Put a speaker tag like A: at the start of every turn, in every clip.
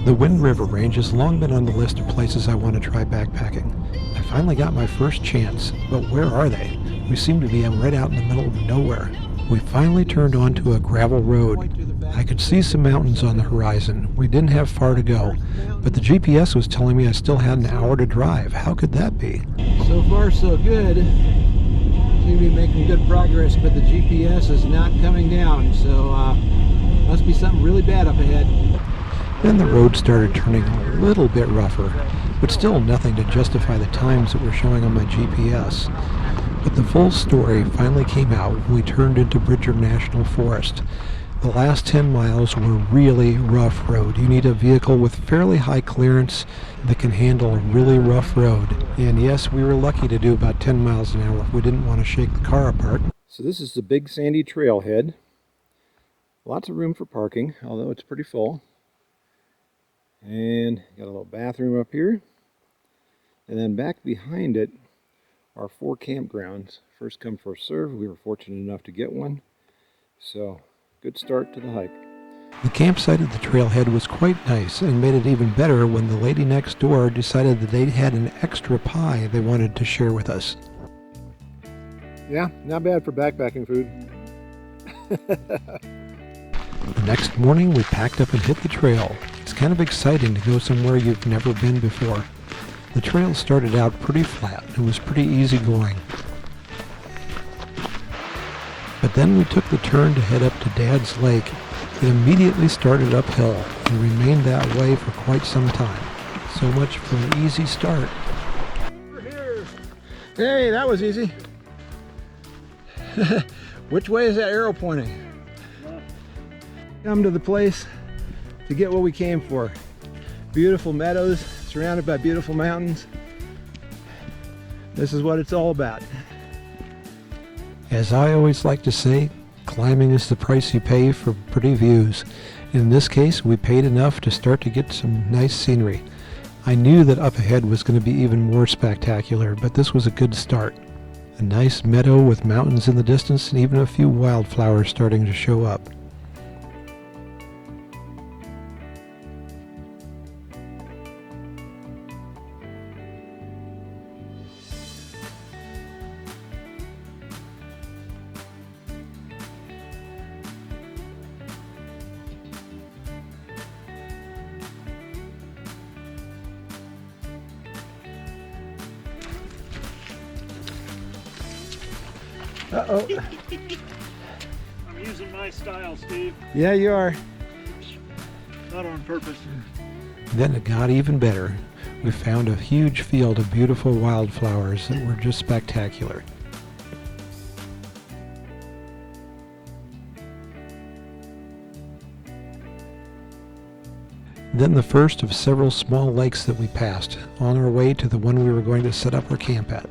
A: The Wind River Range has long been on the list of places I want to try backpacking. I finally got my first chance, but where are they? We seem to be right out in the middle of nowhere. We finally turned onto a gravel road. I could see some mountains on the horizon. We didn't have far to go, but the GPS was telling me I still had an hour to drive. How could that be?
B: So far so good. Seem to be making good progress, but the GPS is not coming down, so must be something really bad up ahead.
A: Then the road started turning a little bit rougher, but still nothing to justify the times that were showing on my GPS. But the full story finally came out when we turned into Bridger National Forest. The last 10 miles were really rough road. You need a vehicle with fairly high clearance that can handle a really rough road. And yes, we were lucky to do about 10 miles an hour if we didn't want to shake the car apart. So this is the big sandy trailhead. Lots of room for parking, although it's pretty full. And got a little bathroom up here. And then back behind it are 4 campgrounds. First come, first serve. We were fortunate enough to get one. So, good start to the hike. The campsite at the trailhead was quite nice and made it even better when the lady next door decided that they had an extra pie they wanted to share with us.
B: Yeah, not bad for backpacking food.
A: The next morning we packed up and hit the trail. It's kind of exciting to go somewhere you've never been before. The trail started out pretty flat. It was pretty easy going. But then we took the turn to head up to Dad's Lake. It immediately started uphill and remained that way for quite some time. So much for an easy start.
B: Over here. Hey, that was easy. Which way is that arrow pointing? Come to the place to get what we came for. Beautiful meadows surrounded by beautiful mountains. This is what it's all about.
A: As I always like to say, climbing is the price you pay for pretty views. In this case, we paid enough to start to get some nice scenery. I knew that up ahead was going to be even more spectacular, but this was a good start. A nice meadow with mountains in the distance and even a few wildflowers starting to show up.
B: Uh-oh.
C: I'm using my style, Steve.
B: Yeah, you are.
C: Not on purpose.
A: Then it got even better. We found a huge field of beautiful wildflowers that were just spectacular. Then the first of several small lakes that we passed, on our way to the one we were going to set up our camp at.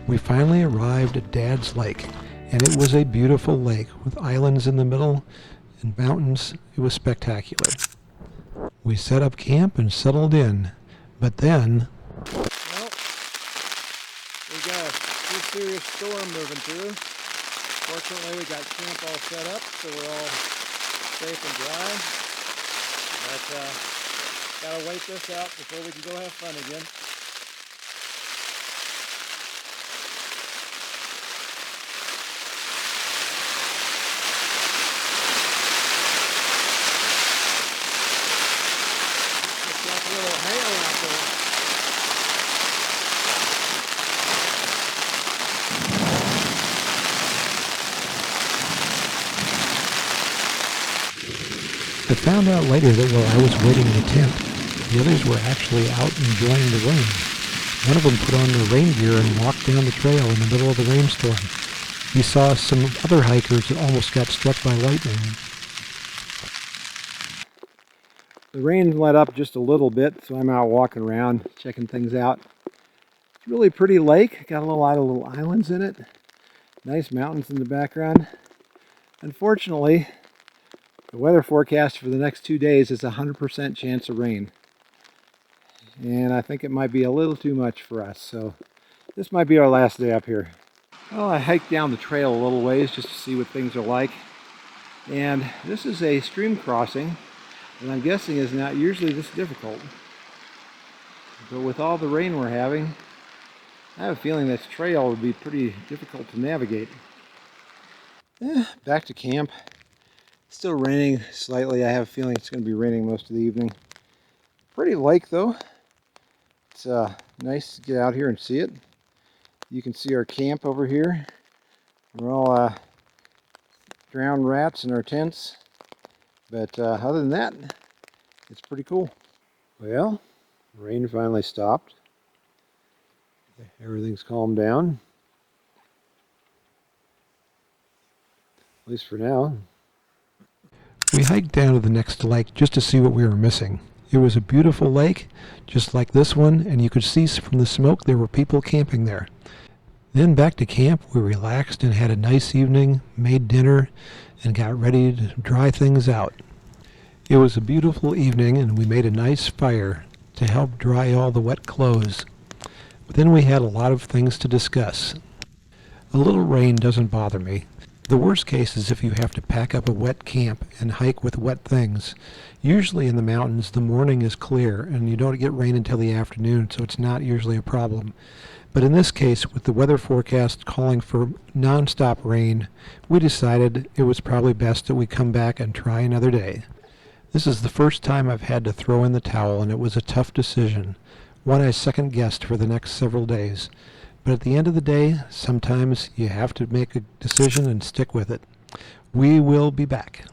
A: We finally arrived at Dad's Lake, and it was a beautiful lake with islands in the middle and mountains. It was spectacular. We set up camp and settled in, but then...
B: Well, we got a pretty serious storm moving through. Fortunately, we got camp all set up, so we're all safe and dry. But gotta wait this out before we can go have fun again.
A: I found out later that while I was waiting in the tent, the others were actually out enjoying the rain. One of them put on their rain gear and walked down the trail in the middle of the rainstorm. We saw some other hikers that almost got struck by lightning.
B: The rain let up just a little bit, so I'm out walking around, checking things out. It's a really pretty lake. Got a lot of little islands in it. Nice mountains in the background. Unfortunately, the weather forecast for the next 2 days is a 100% chance of rain. And I think it might be a little too much for us, so this might be our last day up here. Well, I hiked down the trail a little ways just to see what things are like. And this is a stream crossing that I'm guessing is not usually this difficult. But with all the rain we're having, I have a feeling this trail would be pretty difficult to navigate. Back to camp. Still raining slightly. I have a feeling it's going to be raining most of the evening. Pretty lake though. It's nice to get out here and see it. You can see our camp over here. We're all drowned rats in our tents. But other than that, it's pretty cool. Well, rain finally stopped. Everything's calmed down. At least for now.
A: We hiked down to the next lake just to see what we were missing. It was a beautiful lake, just like this one, and you could see from the smoke there were people camping there. Then back to camp, we relaxed and had a nice evening, made dinner, and got ready to dry things out. It was a beautiful evening, and we made a nice fire to help dry all the wet clothes. But then we had a lot of things to discuss. A little rain doesn't bother me. The worst case is if you have to pack up a wet camp and hike with wet things. Usually in the mountains, the morning is clear and you don't get rain until the afternoon, so it's not usually a problem. But in this case, with the weather forecast calling for non-stop rain, we decided it was probably best that we come back and try another day. This is the first time I've had to throw in the towel, and it was a tough decision, one I second-guessed for the next several days. But at the end of the day, sometimes you have to make a decision and stick with it. We will be back.